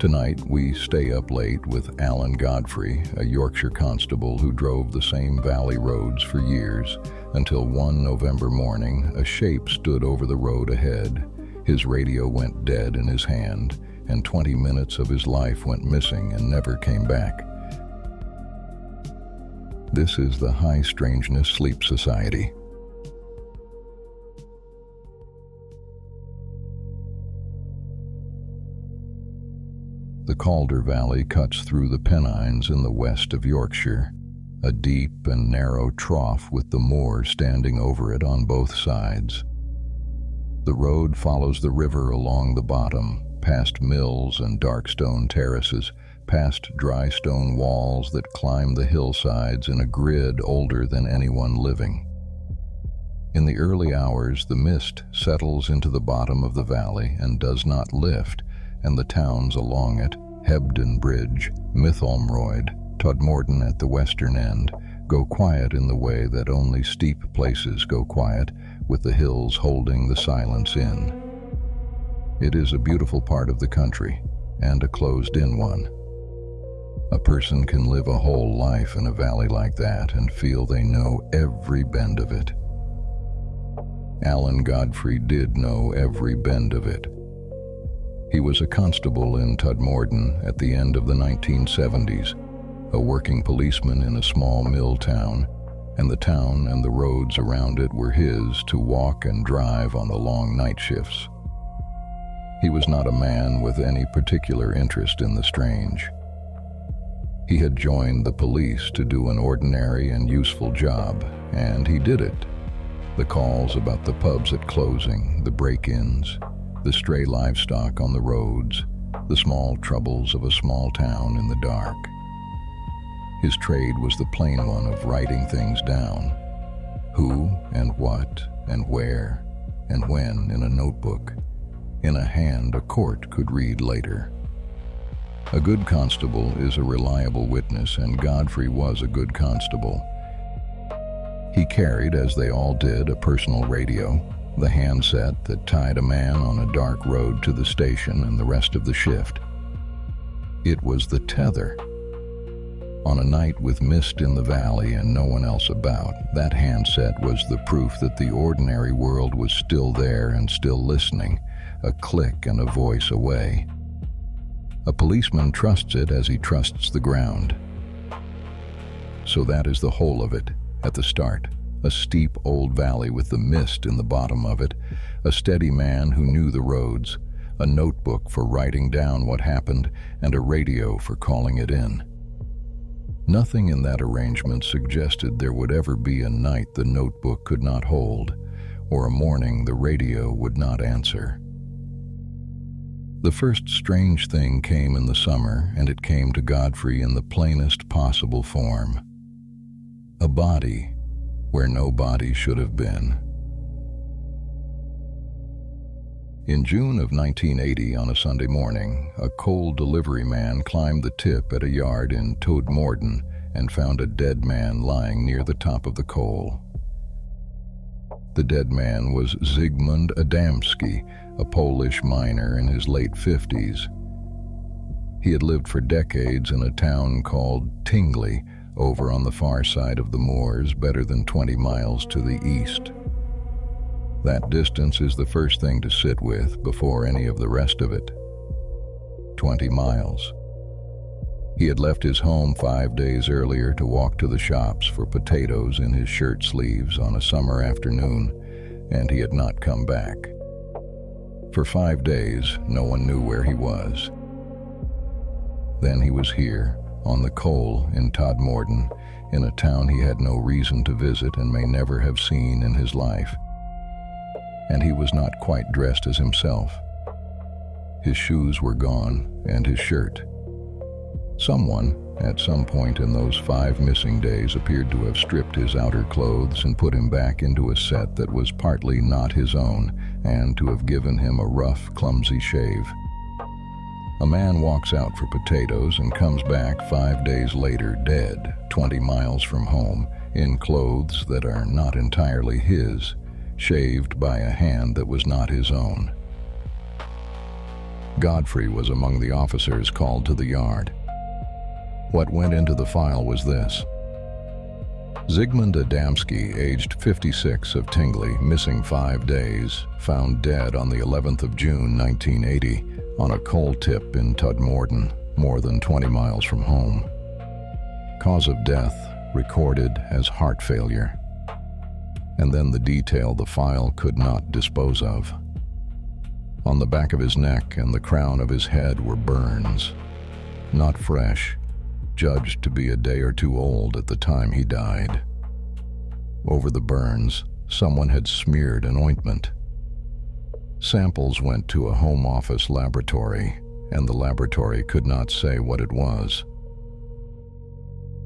Tonight, we stay up late with Alan Godfrey, a Yorkshire constable who drove the same valley roads for years, until one November morning, a shape stood over the road ahead. His radio went dead in his hand, and 20 minutes of his life went missing and never came back. This is the High Strangeness Sleep Society. The Calder Valley cuts through the Pennines in the west of Yorkshire, a deep and narrow trough with the moor standing over it on both sides. The road follows the river along the bottom, past mills and dark stone terraces, past dry stone walls that climb the hillsides in a grid older than anyone living. In the early hours, the mist settles into the bottom of the valley and does not lift, and the towns along it, Hebden Bridge, Mytholmroyd, Todmorden at the western end, go quiet in the way that only steep places go quiet, with the hills holding the silence in. It is a beautiful part of the country, and a closed-in one. A person can live a whole life in a valley like that and feel they know every bend of it. Alan Godfrey did know every bend of it. He was a constable in Todmorden at the end of the 1970s, a working policeman in a small mill town, and the town and the roads around it were his to walk and drive on the long night shifts. He was not a man with any particular interest in the strange. He had joined the police to do an ordinary and useful job, and he did it. The calls about the pubs at closing, the break-ins, the stray livestock on the roads, the small troubles of a small town in the dark. His trade was the plain one of writing things down. Who and what and where and when in a notebook, in a hand a court could read later. A good constable is a reliable witness, and Godfrey was a good constable. He carried, as they all did, a personal radio, the handset that tied a man on a dark road to the station and the rest of the shift. It was the tether. On a night with mist in the valley and no one else about, that handset was the proof that the ordinary world was still there and still listening, a click and a voice away. A policeman trusts it as he trusts the ground. So that is the whole of it, at the start. A steep old valley with the mist in the bottom of it, a steady man who knew the roads, a notebook for writing down what happened, and a radio for calling it in. Nothing in that arrangement suggested there would ever be a night the notebook could not hold, or a morning the radio would not answer. The first strange thing came in the summer, and it came to Godfrey in the plainest possible form. A body where no body should have been. In June of 1980, on a Sunday morning, a coal delivery man climbed the tip at a yard in Todmorden and found a dead man lying near the top of the coal. The dead man was Zigmund Adamski, a Polish miner in his late 50s. He had lived for decades in a town called Tingley, over on the far side of the moors, better than 20 miles to the east. That distance is the first thing to sit with before any of the rest of it. 20 miles. He had left his home 5 days earlier to walk to the shops for potatoes in his shirt sleeves on a summer afternoon, and he had not come back. For 5 days, no one knew where he was. Then he was here, on the coal in Todmorden, in a town he had no reason to visit and may never have seen in his life. And he was not quite dressed as himself. His shoes were gone, and his shirt. Someone, at some point in those 5 missing days, appeared to have stripped his outer clothes and put him back into a set that was partly not his own, and to have given him a rough, clumsy shave. A man walks out for potatoes and comes back 5 days later dead, 20 miles from home, in clothes that are not entirely his, shaved by a hand that was not his own. Godfrey was among the officers called to the yard. What went into the file was this. Zigmund Adamski, aged 56, of Tingley, missing 5 days, found dead on the 11th of June 1980 on a coal tip in Todmorden, more than 20 miles from home. Cause of death recorded as heart failure. And then the detail the file could not dispose of. On the back of his neck and the crown of his head were burns, not fresh, judged to be a day or two old at the time he died. Over the burns, someone had smeared an ointment. Samples went to a Home Office laboratory, and the laboratory could not say what it was.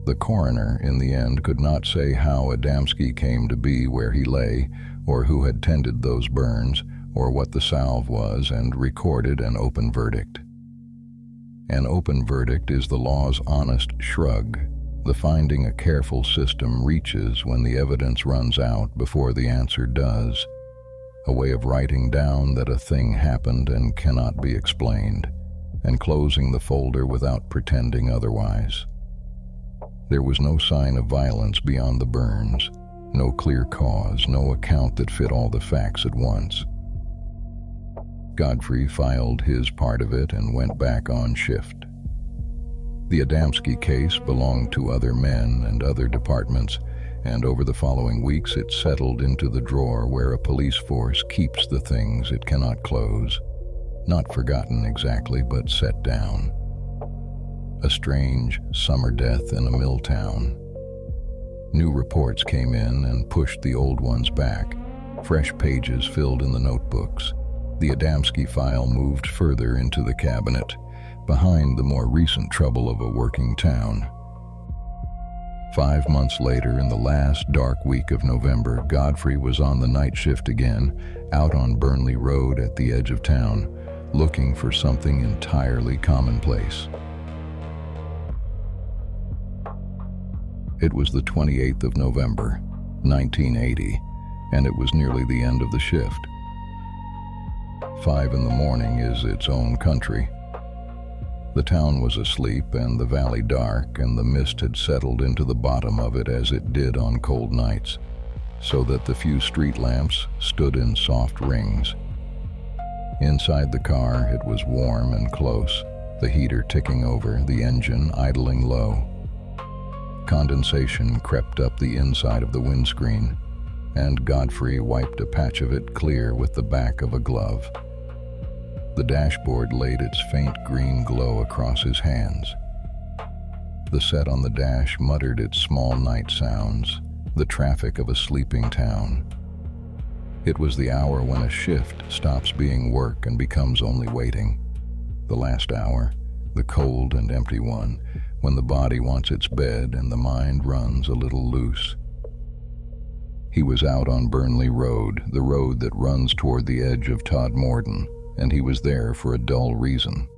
The coroner, in the end, could not say how Adamski came to be where he lay, or who had tended those burns, or what the salve was, and recorded an open verdict. An open verdict is the law's honest shrug, the finding a careful system reaches when the evidence runs out before the answer does, a way of writing down that a thing happened and cannot be explained, and closing the folder without pretending otherwise. There was no sign of violence beyond the burns, no clear cause, no account that fit all the facts at once. Godfrey filed his part of it and went back on shift. The Adamski case belonged to other men and other departments, and over the following weeks it settled into the drawer where a police force keeps the things it cannot close, not forgotten exactly, but set down. A strange summer death in a mill town. New reports came in and pushed the old ones back. Fresh pages filled in the notebooks. The Adamski file moved further into the cabinet, behind the more recent trouble of a working town. 5 months later, in the last dark week of November, Godfrey was on the night shift again, out on Burnley Road at the edge of town, looking for something entirely commonplace. It was the 28th of November, 1980, and it was nearly the end of the shift. 5 in the morning is its own country. The town was asleep and the valley dark, and the mist had settled into the bottom of it as it did on cold nights, so that the few street lamps stood in soft rings. Inside the car it was warm and close, the heater ticking over, the engine idling low. Condensation crept up the inside of the windscreen, and Godfrey wiped a patch of it clear with the back of a glove. The dashboard laid its faint green glow across his hands. The set on the dash muttered its small night sounds, the traffic of a sleeping town. It was the hour when a shift stops being work and becomes only waiting. The last hour, the cold and empty one, when the body wants its bed and the mind runs a little loose. He was out on Burnley Road, the road that runs toward the edge of Todmorden, and he was there for a dull reason.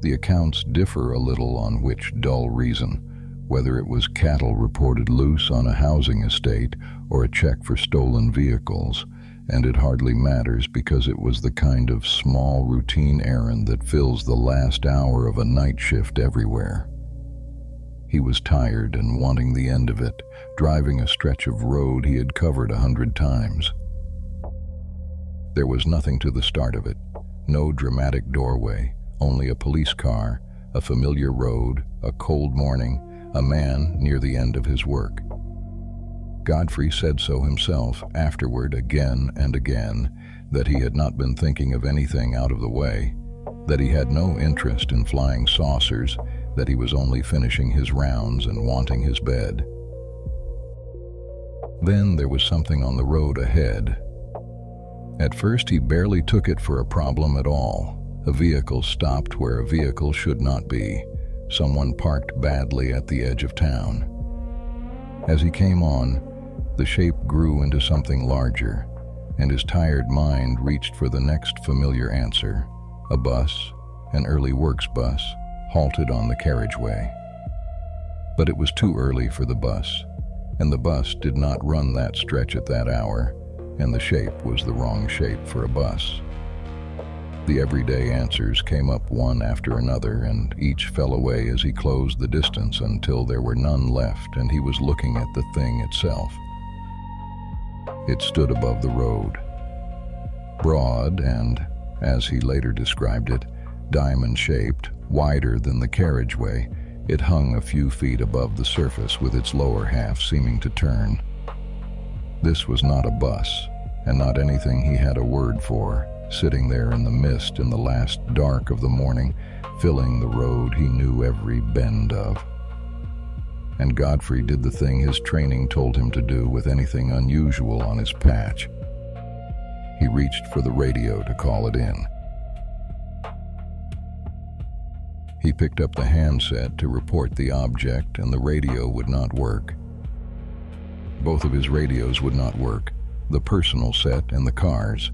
The accounts differ a little on which dull reason, whether it was cattle reported loose on a housing estate or a check for stolen vehicles, and it hardly matters because it was the kind of small routine errand that fills the last hour of a night shift everywhere. He was tired and wanting the end of it, driving a stretch of road he had covered 100 times. There was nothing to the start of it, no dramatic doorway, only a police car, a familiar road, a cold morning, a man near the end of his work. Godfrey said so himself afterward again and again, that he had not been thinking of anything out of the way, that he had no interest in flying saucers, that he was only finishing his rounds and wanting his bed. Then there was something on the road ahead. At first he barely took it for a problem at all. A vehicle stopped where a vehicle should not be. Someone parked badly at the edge of town. As he came on, the shape grew into something larger, and his tired mind reached for the next familiar answer. A bus, an early works bus, halted on the carriageway. But it was too early for the bus, and the bus did not run that stretch at that hour, and the shape was the wrong shape for a bus. The everyday answers came up one after another, and each fell away as he closed the distance until there were none left and he was looking at the thing itself. It stood above the road. Broad and, as he later described it, diamond-shaped, wider than the carriageway, it hung a few feet above the surface with its lower half seeming to turn. This was not a bus, and not anything he had a word for, sitting there in the mist in the last dark of the morning, filling the road he knew every bend of. And Godfrey did the thing his training told him to do with anything unusual on his patch. He reached for the radio to call it in. He picked up the handset to report the object, and the radio would not work. Both of his radios would not work, the personal set and the car's.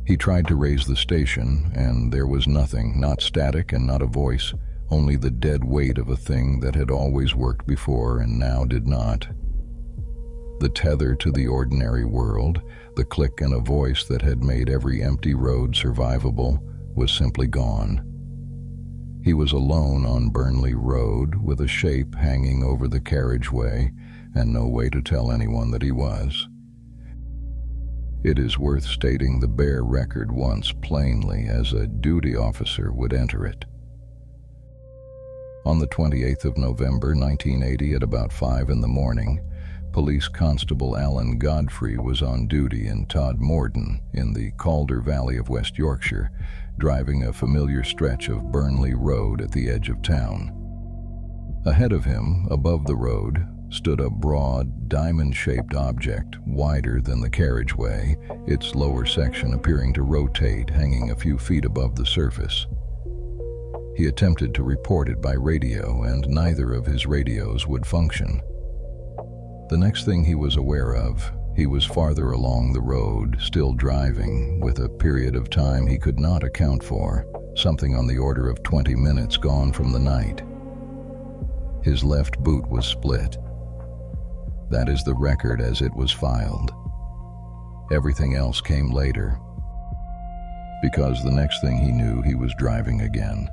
He tried to raise the station, and there was nothing, not static and not a voice, only the dead weight of a thing that had always worked before and now did not. The tether to the ordinary world, the click and a voice that had made every empty road survivable, was simply gone. He was alone on Burnley Road, with a shape hanging over the carriageway, and no way to tell anyone that he was. It is worth stating the bare record once plainly, as a duty officer would enter it. On the 28th of November, 1980, at about 5 in the morning, Police Constable Alan Godfrey was on duty in Todmorden, in the Calder Valley of West Yorkshire, driving a familiar stretch of Burnley Road at the edge of town. Ahead of him, above the road, stood a broad, diamond-shaped object, wider than the carriageway, its lower section appearing to rotate, hanging a few feet above the surface. He attempted to report it by radio, and neither of his radios would function. The next thing he was aware of, he was farther along the road, still driving, with a period of time he could not account for, something on the order of 20 minutes gone from the night. His left boot was split. That is the record as it was filed. Everything else came later, because the next thing he knew, he was driving again.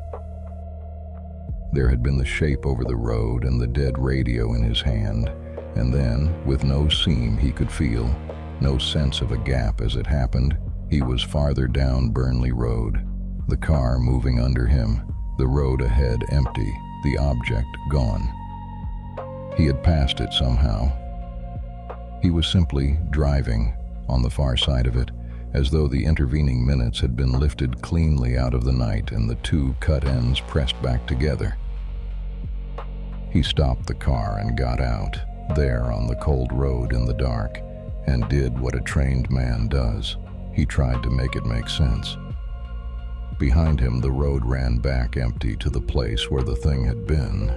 There had been the shape over the road and the dead radio in his hand, and then, with no seam he could feel, no sense of a gap as it happened, he was farther down Burnley Road, the car moving under him, the road ahead empty, the object gone. He had passed it somehow. He was simply driving on the far side of it, as though the intervening minutes had been lifted cleanly out of the night and the two cut ends pressed back together. He stopped the car and got out, there on the cold road in the dark, and did what a trained man does. He tried to make it make sense. Behind him, the road ran back empty to the place where the thing had been.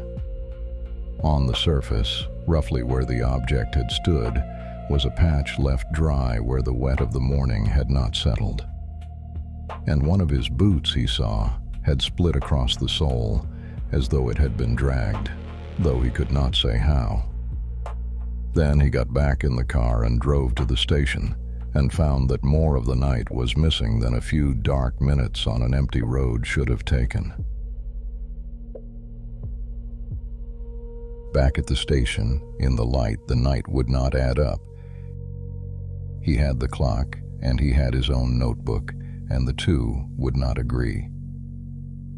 On the surface, roughly where the object had stood, was a patch left dry where the wet of the morning had not settled. And one of his boots, he saw, had split across the sole, as though it had been dragged, though he could not say how. Then he got back in the car and drove to the station, and found that more of the night was missing than a few dark minutes on an empty road should have taken. Back at the station, in the light, the night would not add up. He had the clock, and he had his own notebook, and the two would not agree.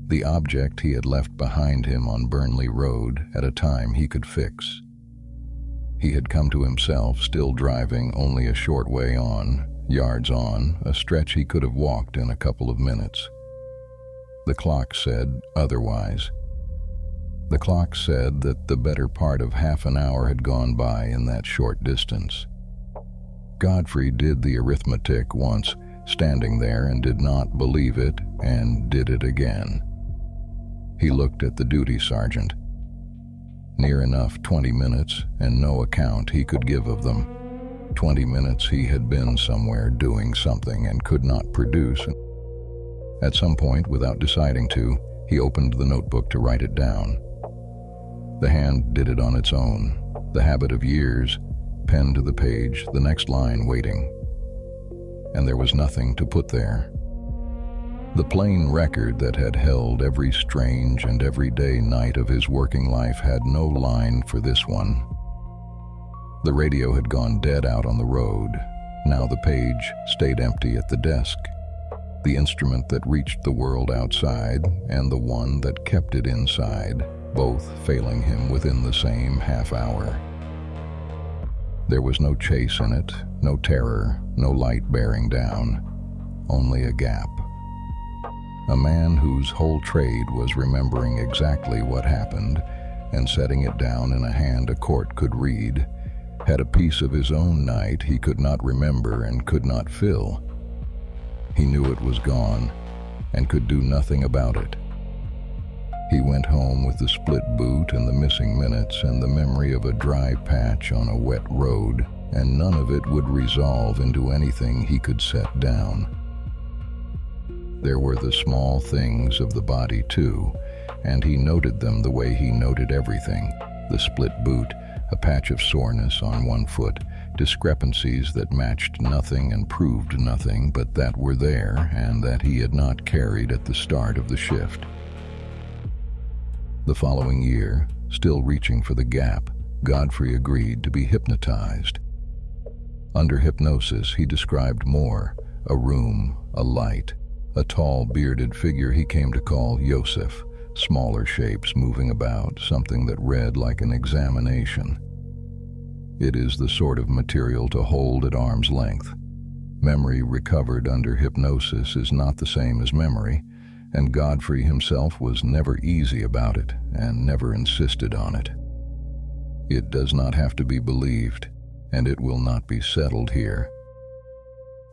The object he had left behind him on Burnley Road at a time he could fix. He had come to himself, still driving only a short way on, yards on, a stretch he could have walked in a couple of minutes. The clock said otherwise. The clock said that the better part of half an hour had gone by in that short distance. Godfrey did the arithmetic once, standing there, and did not believe it, and did it again. He looked at the duty sergeant. Near enough 20 minutes, and no account he could give of them. 20 minutes he had been somewhere doing something and could not produce. At some point, without deciding to, he opened the notebook to write it down. The hand did it on its own, the habit of years, pen to the page, the next line waiting. And there was nothing to put there. The plain record that had held every strange and everyday night of his working life had no line for this one. The radio had gone dead out on the road. Now the page stayed empty at the desk. The instrument that reached the world outside and the one that kept it inside, both failing him within the same half hour. There was no chase in it, no terror, no light bearing down, only a gap. A man whose whole trade was remembering exactly what happened and setting it down in a hand a court could read, had a piece of his own night he could not remember and could not fill. He knew it was gone and could do nothing about it. He went home with the split boot and the missing minutes and the memory of a dry patch on a wet road, and none of it would resolve into anything he could set down. There were the small things of the body too, and he noted them the way he noted everything: the split boot, a patch of soreness on one foot, discrepancies that matched nothing and proved nothing, but that were there and that he had not carried at the start of the shift. The following year, still reaching for the gap, Godfrey agreed to be hypnotized. Under hypnosis, he described more: a room, a light, a tall, bearded figure he came to call Yosef, smaller shapes moving about, something that read like an examination. It is the sort of material to hold at arm's length. Memory recovered under hypnosis is not the same as memory, and Godfrey himself was never easy about it and never insisted on it. It does not have to be believed, and it will not be settled here,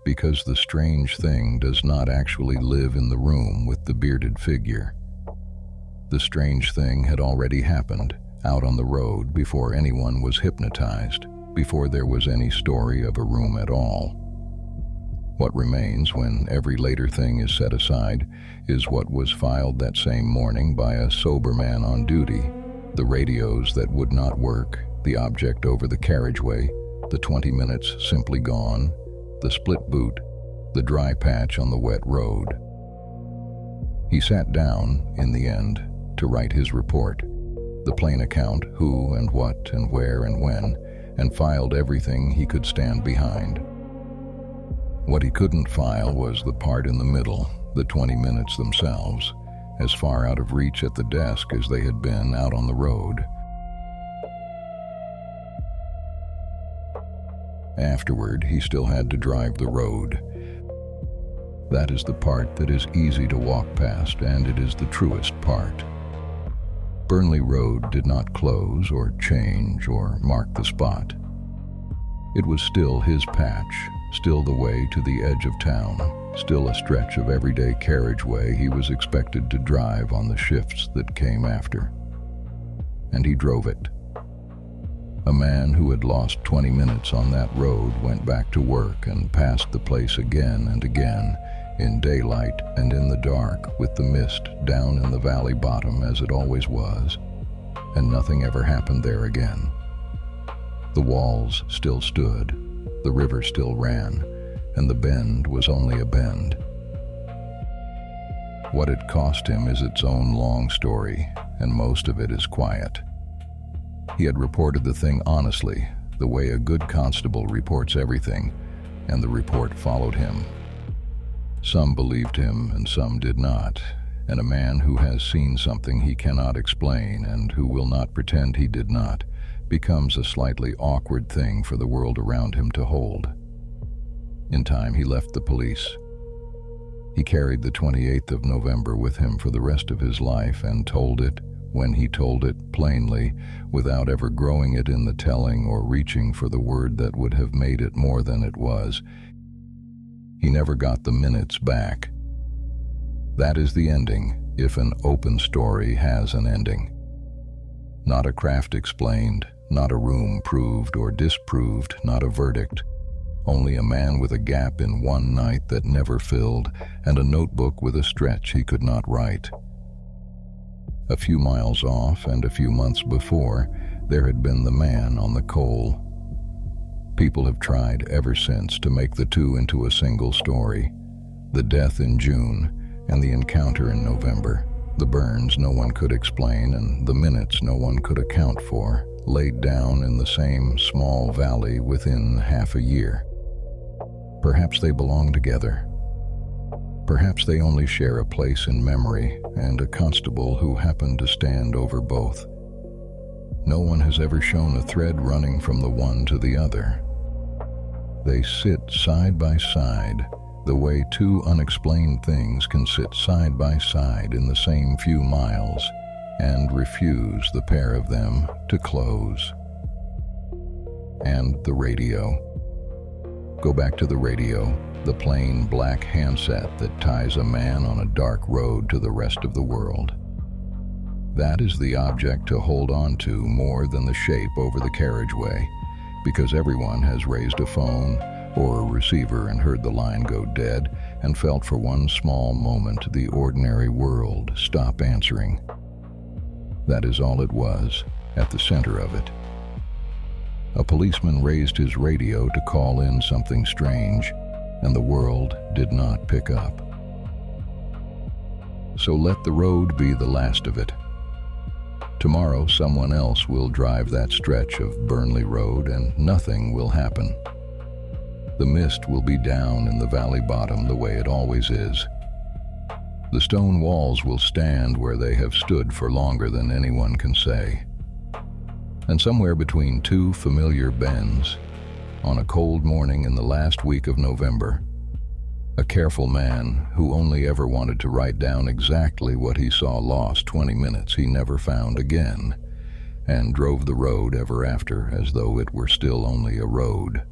because the strange thing does not actually live in the room with the bearded figure. The strange thing had already happened, out on the road, before anyone was hypnotized, before there was any story of a room at all. What remains, when every later thing is set aside, is what was filed that same morning by a sober man on duty: the radios that would not work, the object over the carriageway, the 20 minutes simply gone, the split boot, the dry patch on the wet road. He sat down, in the end, to write his report, the plain account, who and what and where and when, and filed everything he could stand behind. What he couldn't file was the part in the middle, the 20 minutes themselves, as far out of reach at the desk as they had been out on the road. Afterward, he still had to drive the road. That is the part that is easy to walk past, and it is the truest part. Burnley Road did not close or change or mark the spot. It was still his patch, still the way to the edge of town, still a stretch of everyday carriageway he was expected to drive on the shifts that came after. And he drove it. A man who had lost 20 minutes on that road went back to work and passed the place again and again, in daylight and in the dark, with the mist down in the valley bottom as it always was, and nothing ever happened there again. The walls still stood, the river still ran, and the bend was only a bend. What it cost him is its own long story, and most of it is quiet. He had reported the thing honestly, the way a good constable reports everything, and the report followed him. Some believed him and some did not, and a man who has seen something he cannot explain and who will not pretend he did not becomes a slightly awkward thing for the world around him to hold. In time, he left the police. He carried the 28th of November with him for the rest of his life and told it, when he told it, plainly, without ever growing it in the telling or reaching for the word that would have made it more than it was. He never got the minutes back. That is the ending, if an open story has an ending. Not a craft explained, not a room proved or disproved, not a verdict. Only a man with a gap in one night that never filled, and a notebook with a stretch he could not write. A few miles off, and a few months before, there had been the man on the coal. People have tried ever since to make the two into a single story: the death in June And the encounter in November, the burns no one could explain and the minutes no one could account for, laid down in the same small valley within half a year. Perhaps they belong together. Perhaps they only share a place in memory and a constable who happened to stand over both. No one has ever shown a thread running from the one to the other. They sit side by side, the way two unexplained things can sit side by side in the same few miles, and refuse the pair of them to close. And the radio. Go back to the radio, the plain black handset that ties a man on a dark road to the rest of the world. That is the object to hold on to more than the shape over the carriageway, because everyone has raised a phone or a receiver and heard the line go dead and felt for one small moment the ordinary world stop answering. That is all it was, at the center of it. A policeman raised his radio to call in something strange, and the world did not pick up. So let the road be the last of it. Tomorrow someone else will drive that stretch of Burnley Road and nothing will happen. The mist will be down in the valley bottom the way it always is. The stone walls will stand where they have stood for longer than anyone can say. And somewhere between two familiar bends, on a cold morning in the last week of November, a careful man who only ever wanted to write down exactly what he saw lost 20 minutes he never found again, and drove the road ever after as though it were still only a road.